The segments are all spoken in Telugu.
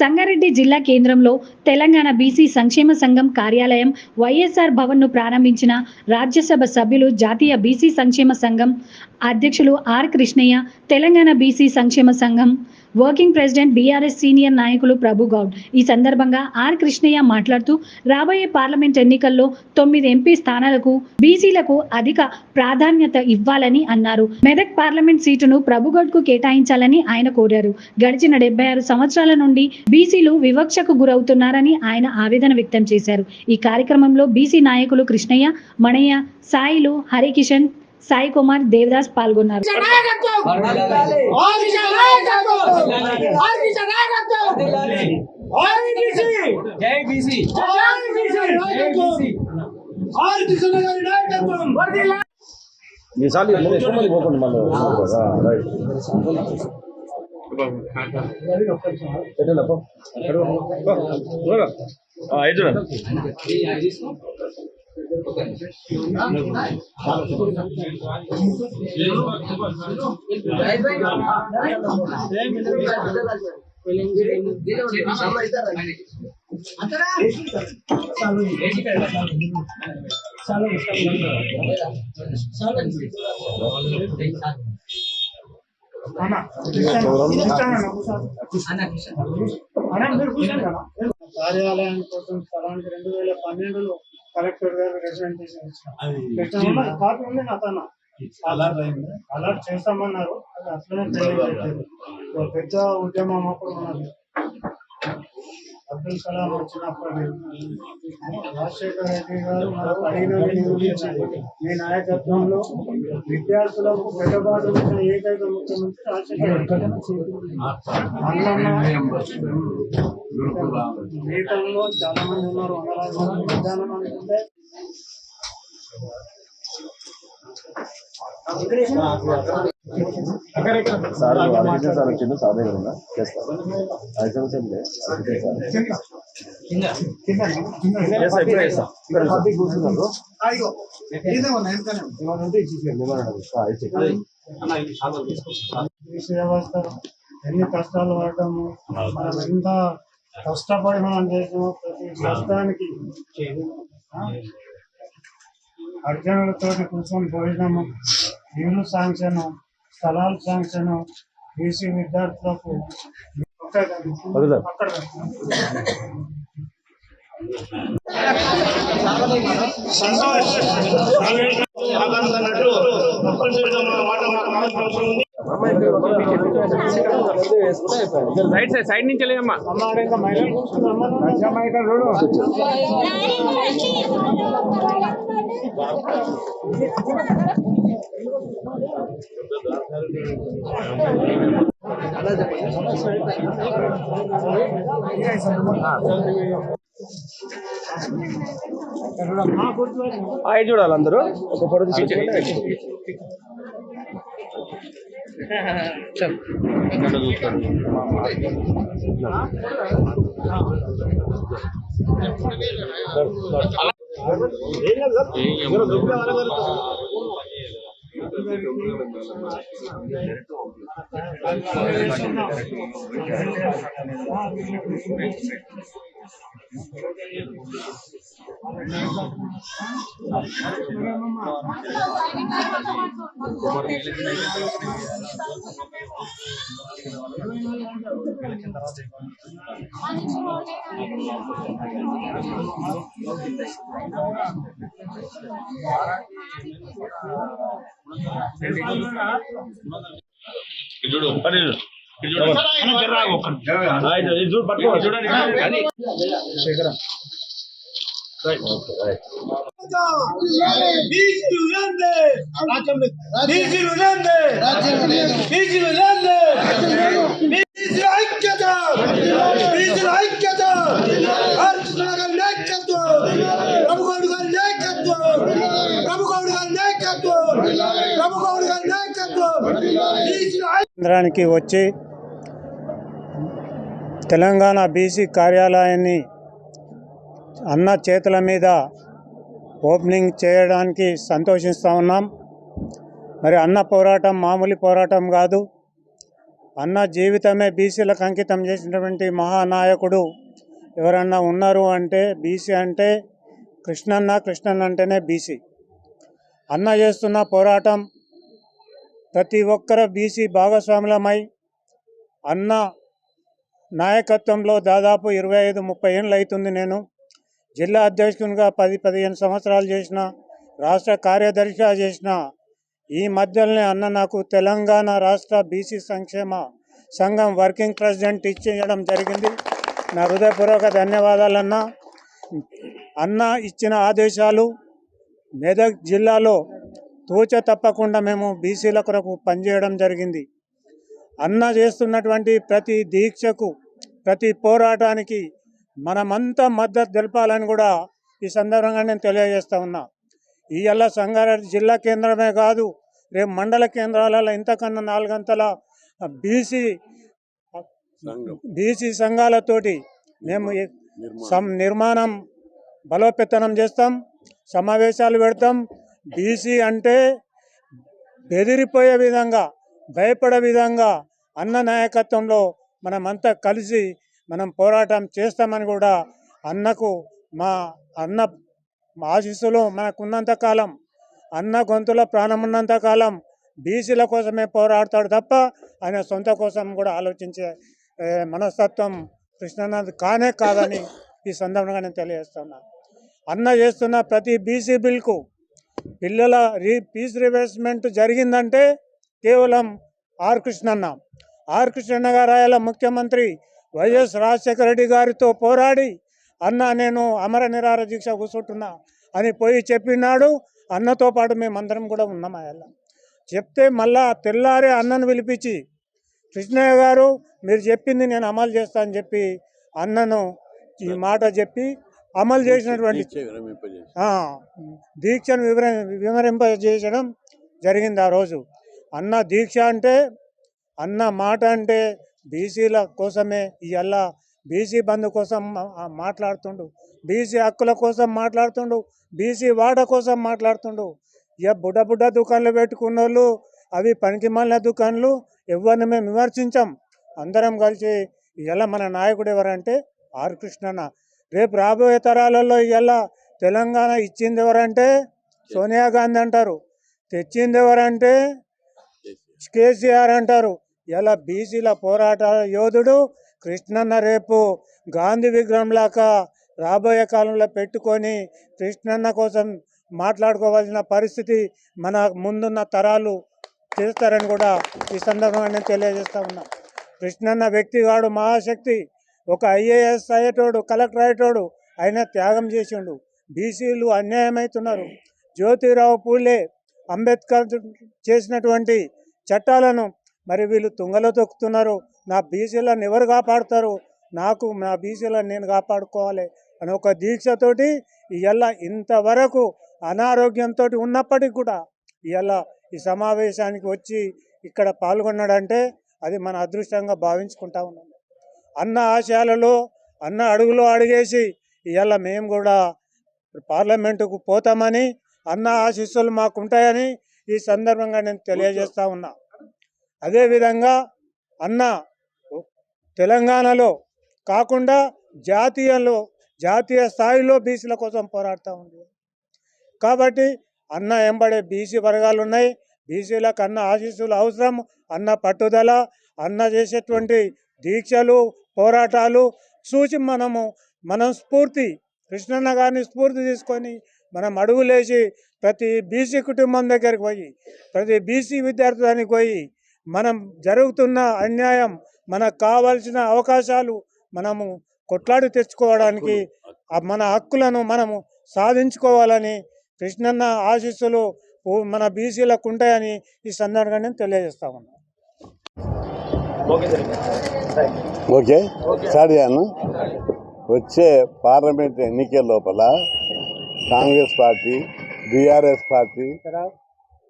సంగారెడ్డి జిల్లా కేంద్రంలో తెలంగాణ బీసీ సంక్షేమ సంఘం కార్యాలయం వైఎస్ఆర్ భవన్ను ప్రారంభించిన రాజ్యసభ సభ్యులు జాతీయ బీసీ సంక్షేమ సంఘం అధ్యక్షులు ఆర్ కృష్ణయ్య, తెలంగాణ బీసీ సంక్షేమ సంఘం వర్కింగ్ ప్రెసిడెంట్ బీఆర్ఎస్ సీనియర్ నాయకులు ప్రభు గౌడ్. ఈ సందర్భంగా ఆర్ కృష్ణయ్య మాట్లాడుతూ రాబోయే పార్లమెంట్ ఎన్నికల్లో 9 ఎంపీ స్థానాలకు బీసీలకు అధిక ప్రాధాన్యత ఇవ్వాలని అన్నారు. మెదక్ పార్లమెంట్ సీటును ప్రభు గౌడ్ కు కేటాయించాలని ఆయన కోరారు. గడిచిన 76 సంవత్సరాల నుండి బీసీలు వివక్షకు గురవుతున్నారని ఆయన ఆవేదన వ్యక్తం చేశారు. ఈ కార్యక్రమంలో బీసీ నాయకులు కృష్ణయ్య, మణయ్య, సాయిలు, హరికిషన్, సాయి కుమార్, దేవదాస్ పాల్గొన్నారు. కార్యాలయం కోసం స్థలానికి 2012లో కలెక్టర్ గారు రిప్రజెంటేషన్ ఇచ్చారు. అలర్ట్ చేస్తామన్నారు. అది అట్లనే పెద్ద ఉద్యమం అప్పుడు ఉన్నది. అబ్దుల్ కలాం వచ్చినప్పటి రాజశేఖర రెడ్డి గారు నిరూపించి మీ నాయకత్వంలో విద్యార్థులకు పెద్దబాటు ఇచ్చిన ఏకైక ముఖ్యమంత్రి రాజశేఖర రెడ్డి. జీవితంలో చాలా మంది ఉన్నారు, విధానం అనుకుంటే సార్ వచ్చింది సార్ దగ్గర ఉందా వ్యవస్థ ఎన్ని కష్టాలు పడటము, మనం ఎంత కష్టపడి మనం చేసాము. ప్రతి కష్టానికి అర్జునులతో కూర్చొని భోజనము, ఇల్లు శాంక్షన్, స్థలాలు శాంక్షన్, బీసీ విద్యార్థులకు సైడ్ నుంచి వెళ్ళమ్మా. చూడాలి అందరూ ఒక ఫోటో చూడు కేంద్రానికి వచ్చి తెలంగాణ బీసీ కార్యాలయాన్ని అన్న చేతుల మీద ఓపెనింగ్ చేయడానికి సంతోషిస్తూ ఉన్నాం. మరి అన్న పోరాటం మామూలు పోరాటం కాదు. అన్న జీవితమే బీసీలకు అంకితం చేసినటువంటి మహానాయకుడు ఎవరన్నా ఉన్నారు అంటే బీసీ అంటే కృష్ణన్న. కృష్ణన్న అంటేనే బీసీ. అన్న చేస్తున్న పోరాటం ప్రతి ఒక్కరు బీసీ భాగస్వాములమై అన్న నాయకత్వంలో దాదాపు 25-30 ఏళ్ళు అవుతుంది. నేను జిల్లా అధ్యక్షునిగా 10-15 సంవత్సరాలు చేసిన, రాష్ట్ర కార్యదర్శిగా చేసిన. ఈ మధ్యలోనే అన్న నాకు తెలంగాణ రాష్ట్ర బీసీ సంక్షేమ సంఘం వర్కింగ్ ప్రెసిడెంట్ ఇచ్చేయడం జరిగింది. నా హృదయపూర్వక ధన్యవాదాలన్నా. అన్న ఇచ్చిన ఆదేశాలు మెదక్ జిల్లాలో తూచ తప్పకుండా మేము బీసీల కొరకు పనిచేయడం జరిగింది. అన్న చేస్తున్నటువంటి ప్రతి దీక్షకు, ప్రతి పోరాటానికి మనమంతా మద్దతు తెలపాలని కూడా ఈ సందర్భంగా నేను తెలియజేస్తా ఉన్నా. ఇవాళ సంగారెడ్డి జిల్లా కేంద్రమే కాదు, రేపు మండల కేంద్రాలలో ఇంతకన్నా 4 గంటల బీసీ సంఘాలతోటి మేము నిర్మాణం బలోపేతనం చేస్తాం, సమావేశాలు పెడతాం. బీసీ అంటే బెదిరిపోయే విధంగా, భయపడే విధంగా అన్న నాయకత్వంలో మనమంతా కలిసి మనం పోరాటం చేస్తామని కూడా అన్నకు మా అన్న ఆశీస్సులు మనకున్నంత కాలం, అన్న గొంతులో ప్రాణం ఉన్నంత కాలం బీసీల కోసమే పోరాడతాడు తప్ప ఆయన సొంత కోసం కూడా ఆలోచించే మనస్తత్వం కృష్ణనాథ్ కానే కాదని ఈ సందర్భంగా నేను తెలియజేస్తున్నా. అన్న చేస్తున్న ప్రతి బీసీ బిల్కు పిల్లల ఫీజు రివర్స్మెంట్ జరిగిందంటే కేవలం ఆర్ కృష్ణన్న. ఆర్ కృష్ణన్న గారు ఆయన ముఖ్యమంత్రి వైఎస్ రాజశేఖర రెడ్డి గారితో పోరాడి అన్న నేను అమర నిరాహార దీక్ష కూర్చుంటున్నా అని పోయి చెప్పినాడు. అన్నతో పాటు మేమందరం కూడా ఉన్నాం. ఆయన చెప్తే మళ్ళా తెల్లారే అన్నను పిలిపించి కృష్ణయ్య గారు మీరు చెప్పింది నేను అమలు చేస్తా అని చెప్పి అన్నను ఈ మాట చెప్పి అమలు చేసినటువంటి దీక్షను వివరింపజేయడం జరిగింది ఆ రోజు. అన్న దీక్ష అంటే, అన్న మాట అంటే బీసీల కోసమే. ఇవాళ బీసీ బంధు కోసం మాట్లాడుతుండు, బీసీ హక్కుల కోసం మాట్లాడుతుండు, బీసీ వాడ కోసం మాట్లాడుతుండు. ఇక బుడ్డ దుకాణాలు పెట్టుకున్న వాళ్ళు అవి పనికి మాలిన దుకాణాలు, ఎవరిని మేము విమర్శించాం. అందరం కలిసి ఇవాళ మన నాయకుడు ఎవరంటే ఆర్ కృష్ణన్న. రేపు రాబోయే తరాలలో ఇవాళ తెలంగాణ ఇచ్చింది ఎవరంటే సోనియా గాంధీ అంటారు, తెచ్చింది ఎవరంటే కేసీఆర్ అంటారు. ఇలా బీసీల పోరాట యోధుడు కృష్ణన్న రేపు గాంధీ విగ్రహం లాగా రాబోయే కాలంలో పెట్టుకొని కృష్ణన్న కోసం మాట్లాడుకోవాల్సిన పరిస్థితి మన ముందున్న తరాలు చేస్తారని కూడా ఈ సందర్భంగా నేను తెలియజేస్తా ఉన్నా. కృష్ణన్న వ్యక్తిగాడు మహాశక్తి. ఒక ఐఏఎస్ అయ్యేటోడు, కలెక్టర్ అయ్యేటోడు, ఆయన త్యాగం చేసిండు. బీసీలు అన్యాయమవుతున్నారు. జ్యోతిరావు పూలే, అంబేద్కర్ చేసినటువంటి చట్టాలను మరి వీళ్ళు తుంగలో తొక్కుతున్నారు. నా బీసీలను ఎవరు కాపాడుతారు, నాకు నా బీసీలను నేను కాపాడుకోవాలి అని ఒక దీక్షతోటి ఇవాళ ఇంతవరకు అనారోగ్యంతో ఉన్నప్పటికీ కూడా ఇవాళ ఈ సమావేశానికి వచ్చి ఇక్కడ పాల్గొన్నాడంటే అది మన అదృష్టంగా భావించుకుంటా ఉన్నాం. అన్న ఆశయాలలో, అన్న అడుగులో అడిగేసి ఇవాళ మేము కూడా పార్లమెంటుకు పోతామని, అన్న ఆశీస్సులు మాకుంటాయని ఈ సందర్భంగా నేను తెలియజేస్తా ఉన్నా. అదేవిధంగా అన్న తెలంగాణలో కాకుండా జాతీయ స్థాయిలో బీసీల కోసం పోరాడుతూ ఉంది. కాబట్టి అన్న ఎంబడే బీసీ వర్గాలు ఉన్నాయి. బీసీలకు అన్న ఆశీస్సులు అవసరం. అన్న పట్టుదల, అన్న చేసేటువంటి దీక్షలు, పోరాటాలు చూసి మనం స్ఫూర్తి, కృష్ణన్న గారిని స్ఫూర్తి తీసుకొని మనం అడుగులేసి ప్రతి బీసీ కుటుంబం దగ్గరికి పోయి, ప్రతి బీసీ విద్యార్థి పోయి మనం జరుగుతున్న అన్యాయం, మనకు కావాల్సిన అవకాశాలు మనము కొట్లాడి తెచ్చుకోవడానికి, మన హక్కులను మనము సాధించుకోవాలని కృష్ణన్న ఆశీస్సులు మన బీసీలకు ఉంటాయని ఈ సందర్భంగా నేను తెలియజేస్తా ఉన్నాను. ఓకే స్టార్ట్ చేయను. వచ్చే పార్లమెంట్ ఎన్నికల లోపల Congress party, BRS party,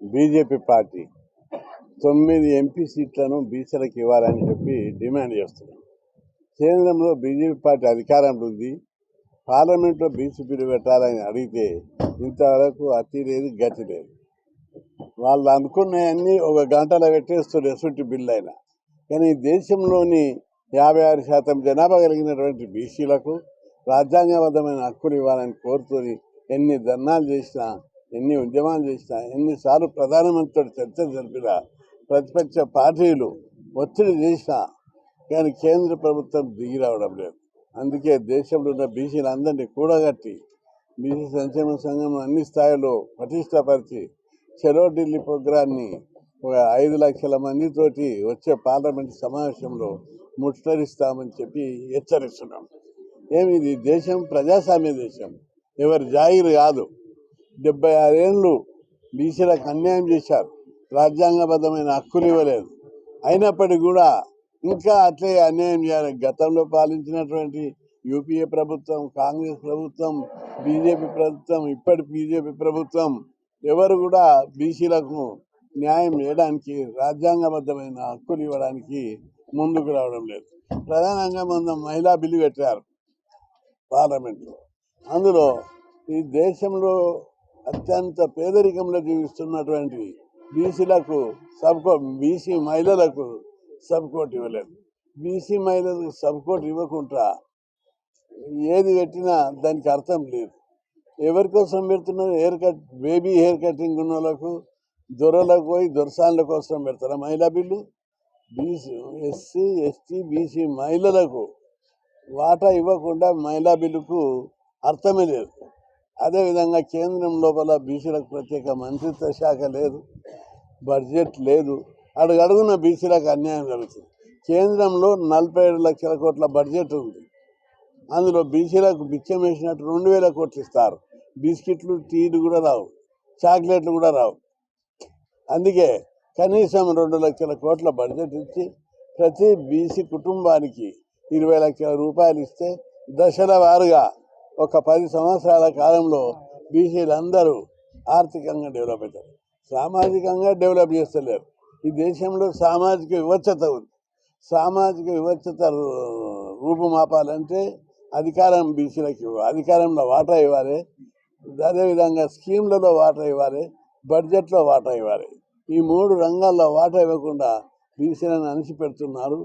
BJP party 9 MP సీట్లను బీసీలకు ఇవ్వాలని చెప్పి డిమాండ్ చేస్తున్నాం. కేంద్రంలో బీజేపీ పార్టీ అధికారంలో ఉంది. పార్లమెంట్లో బీసీ బిల్లు పెట్టాలని అడిగితే ఇంతవరకు అతి లేదు, గతి లేదు. వాళ్ళు అనుకున్నవన్నీ ఒక గంటలో పెట్టేస్తారు. ఎసుంటి బిల్లు అయినా కానీ దేశంలోని 56% జనాభా కలిగినటువంటి బీసీలకు రాజ్యాంగబద్ధమైన హక్కులు ఇవ్వాలని కోరుతూని ఎన్ని ధర్నాలు చేసినా, ఎన్ని ఉద్యమాలు చేసినా, ఎన్నిసార్లు ప్రధానమంత్రితో చర్చ జరిపినా, ప్రతిపక్ష పార్టీలు ఒత్తిడి చేసినా కానీ కేంద్ర ప్రభుత్వం దిగి రావడం లేదు. అందుకే దేశంలో ఉన్న బీసీలందరినీ కూడగట్టి బీసీ సంక్షేమ సంఘం అన్ని స్థాయిలో పటిష్టపరిచి చలో ఢిల్లీ ప్రోగ్రాన్ని ఒక 5 లక్షల మందితోటి వచ్చే పార్లమెంట్ సమావేశంలో ముట్టడిస్తామని చెప్పి హెచ్చరిస్తున్నాం. ఇది దేశం ప్రజాస్వామ్య దేశం, ఎవరి జాగిరి కాదు. 76 ఏళ్ళు బీసీలకు అన్యాయం చేశారు, రాజ్యాంగబద్ధమైన హక్కులు ఇవ్వలేదు. అయినప్పటికీ కూడా ఇంకా అట్లే అన్యాయం చేయాలి. గతంలో పాలించినటువంటి యూపీఏ ప్రభుత్వం, కాంగ్రెస్ ప్రభుత్వం, బీజేపీ ప్రభుత్వం, ఇప్పటి బీజేపీ ప్రభుత్వం ఎవరు కూడా బీసీలకు న్యాయం చేయడానికి, రాజ్యాంగబద్ధమైన హక్కులు ఇవ్వడానికి ముందుకు రావడం లేదు. ప్రధానంగా మనం మహిళా బిల్లు పెట్టారు పార్లమెంట్లో. అందులో ఈ దేశంలో అత్యంత పేదరికంలో జీవిస్తున్నటువంటి బీసీలకు బీసీ మహిళలకు సబ్కోట్ ఇవ్వలేదు. బీసీ మహిళలకు సబ్కోట్ ఇవ్వకుండా ఏది పెట్టినా దానికి అర్థం లేదు. ఎవరి కోసం పెడుతున్నారు? బేబీ హెయిర్ కటింగ్ ఉన్న వాళ్ళకు, దొరలకు పోయి దొరసాన్ల కోసం పెడతారా మహిళా bill? BC, SC, ST, BC మహిళలకు వాటా ఇవ్వకుండా మహిళా బిల్లుకు అర్థమే లేదు. అదేవిధంగా కేంద్రం లోపల బీసీలకు ప్రత్యేక మంత్రిత్వ శాఖ లేదు, బడ్జెట్ లేదు. అడుగడుగున బీసీలకు అన్యాయం జరుగుతుంది. కేంద్రంలో 47 లక్షల కోట్ల బడ్జెట్ ఉంది. అందులో బీసీలకు బిచ్చం వేసినట్టు 2000 కోట్లు ఇస్తారు. బిస్కెట్లు, టీలు కూడా రావు, చాక్లెట్లు కూడా రావు. అందుకే కనీసం 2 లక్షల కోట్ల బడ్జెట్ ఇచ్చి ప్రతి బీసీ కుటుంబానికి 20 లక్షల రూపాయలు ఇస్తే దశల వారుగా ఒక 10 సంవత్సరాల కాలంలో బీసీలందరూ ఆర్థికంగా డెవలప్ అవుతారు. సామాజికంగా డెవలప్ చేస్తలేరు. ఈ దేశంలో సామాజిక వివక్షత ఉంది. సామాజిక వివక్షత రూపుమాపాలంటే అధికారం బీసీలకు ఇవ్వాలి, అధికారంలో వాటా ఇవ్వాలి, అదేవిధంగా స్కీమ్లలో వాటా ఇవ్వాలి, బడ్జెట్లో వాటా ఇవ్వాలి. ఈ 3 రంగాల్లో వాటా ఇవ్వకుండా బీసీలను అణిచిపెడుతున్నారు.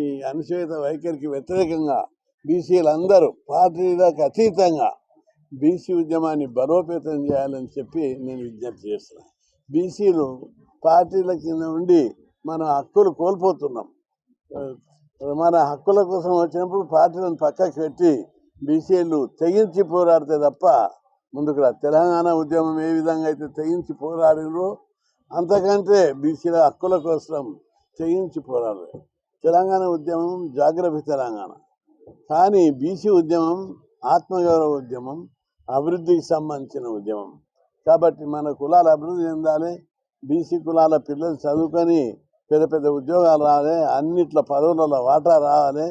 ఈ అణిచివేత వైఖరికి వ్యతిరేకంగా బీసీలందరూ పార్టీలకు అతీతంగా బీసీ ఉద్యమాన్ని బలోపేతం చేయాలని చెప్పి నేను విజ్ఞప్తి చేస్తున్నాను. బీసీలు పార్టీల కింద ఉండి మన హక్కులు కోల్పోతున్నాం. మన హక్కుల కోసం వచ్చినప్పుడు పార్టీలను పక్కకు పెట్టి బీసీలు తెగించి పోరాడితే తప్ప ముందుకు రా. తెలంగాణ ఉద్యమం ఏ విధంగా అయితే తెగించి పోరాడినో అంతకంటే బీసీల హక్కుల కోసం తెగించి పోరాడలేదు. తెలంగాణ ఉద్యమం జాగ్రత్త తెలంగాణ, కానీ బీసీ ఉద్యమం ఆత్మగౌరవ ఉద్యమం, అభివృద్ధికి సంబంధించిన ఉద్యమం. కాబట్టి మన కులాలు అభివృద్ధి చెందాలి, బీసీ కులాల పిల్లలు చదువుకొని పెద్ద పెద్ద ఉద్యోగాలు రావాలి, అన్నిట్ల పదవులలో వాటా రావాలి.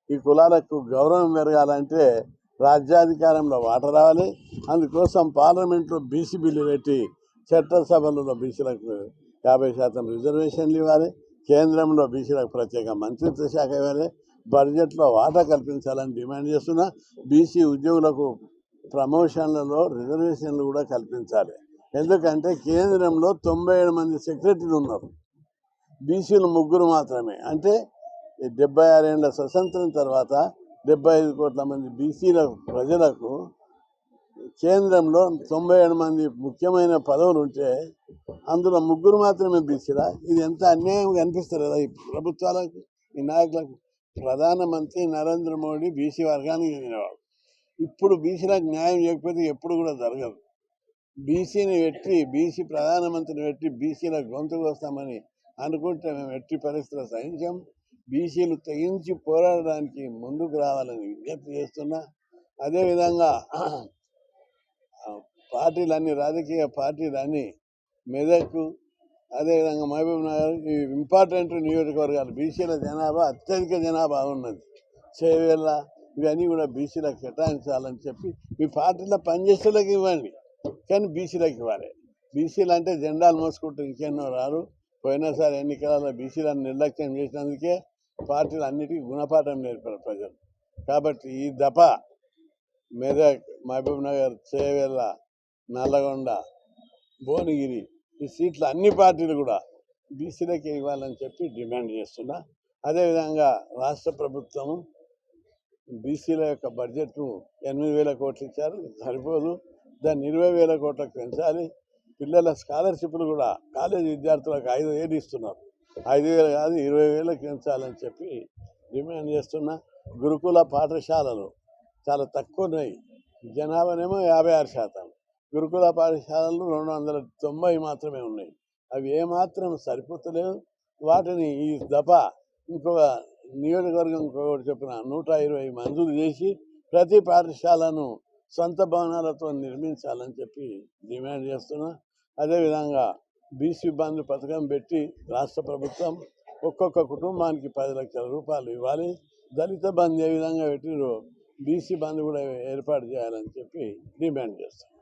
ఈ కులాలకు గౌరవం పెరగాలంటే రాజ్యాధికారంలో వాటా రావాలి. అందుకోసం పార్లమెంట్లో బీసీ బిల్లు పెట్టి చట్టసభలలో బీసీలకు 50% రిజర్వేషన్లు ఇవ్వాలి, కేంద్రంలో బీసీలకు ప్రత్యేక మంత్రిత్వ శాఖ ఇవ్వాలి, బడ్జెట్లో వాటా కల్పించాలని డిమాండ్ చేస్తున్నా. బీసీ ఉద్యోగులకు ప్రమోషన్లలో రిజర్వేషన్లు కూడా కల్పించాలి. ఎందుకంటే కేంద్రంలో 97 మంది సెక్రటరీలు ఉన్నారు, బీసీలు 3 మాత్రమే. అంటే 76 ఏళ్ల స్వతంత్రం తర్వాత 75 కోట్ల మంది బీసీల ప్రజలకు కేంద్రంలో 97 మంది ముఖ్యమైన పదవులు ఉంటే అందులో 3 మాత్రమే బీసీలా? ఇది ఎంత అన్యాయంగా అనిపిస్తుంది కదా ఈ ప్రభుత్వాలకు, ఈ నాయకులకు. ప్రధానమంత్రి నరేంద్ర మోడీ బీసీ వర్గానికి చెందినవాడు. ఇప్పుడు బీసీలకు న్యాయం చేయకపోతే ఎప్పుడు కూడా జరగదు. బీసీని పెట్టి, బీసీ ప్రధానమంత్రిని పెట్టి బీసీలకు గొంతుకు వస్తామని అనుకుంటే మేము ఎట్టి పరిస్థితుల్లో సహించాం. బీసీలు తెగించి పోరాడడానికి ముందుకు రావాలని విజ్ఞప్తి చేస్తున్నా. అదేవిధంగా పార్టీలన్నీ, రాజకీయ పార్టీలన్నీ మెదక్, అదేవిధంగా మహబూబ్ నగర్, ఈ ఇంపార్టెంట్ నియోజకవర్గాలు బీసీల జనాభా అత్యధిక జనాభా ఉన్నది. చేవేళ్ళ ఇవన్నీ కూడా బీసీలకు కేటాయించాలని చెప్పి మీ పార్టీలో పనిచేసేలకు ఇవ్వండి, కానీ బీసీలకు ఇవ్వాలి. బీసీలు అంటే జెండాలు మోసుకుంటూ ఇంకెన్నో రారు. పోయినసారి ఎన్నికలలో బీసీలను నిర్లక్ష్యం చేసినందుకే పార్టీలు అన్నిటికీ గుణపాఠం నేర్పారు ప్రజలు. కాబట్టి ఈ దఫ మెదక్, మహబూబ్ నగర్, చేవేళ్ళ, నల్లగొండ, భువనగిరి ఈ సీట్లు అన్ని పార్టీలు కూడా బీసీలకే ఇవ్వాలని చెప్పి డిమాండ్ చేస్తున్నా. అదేవిధంగా రాష్ట్ర ప్రభుత్వము బీసీల యొక్క బడ్జెట్ను 8,000 కోట్లు ఇచ్చారు, సరిపోదు, దాన్ని 20,000 కోట్లకు పెంచాలి. పిల్లల స్కాలర్షిప్లు కూడా కాలేజీ విద్యార్థులకు 5,000 ఇస్తున్నారు, 5,000 కాదు 20,000కి పెంచాలని చెప్పి డిమాండ్ చేస్తున్నా. గురుకుల పాఠశాలలు చాలా తక్కువ ఉన్నాయి, జనాభానేమో 56%, గురుకుల పాఠశాలలు 290 మాత్రమే ఉన్నాయి. అవి ఏమాత్రం సరిపోతలేవు. వాటిని ఈ దఫా ఇంకొక నియోజకవర్గం ఇంకొకటి చెప్పిన 120 మంజూరు చేసి ప్రతి పాఠశాలను సొంత భవనాలతో నిర్మించాలని చెప్పి డిమాండ్ చేస్తున్నా. అదేవిధంగా బీసీ బంధు పథకం పెట్టి రాష్ట్ర ప్రభుత్వం ఒక్కొక్క కుటుంబానికి 10 లక్షల రూపాయలు ఇవ్వాలి. దళిత బంధు ఏ విధంగా పెట్టిరో బీసీ బంధు కూడా ఏర్పాటు చేయాలని చెప్పి డిమాండ్ చేస్తున్నాం.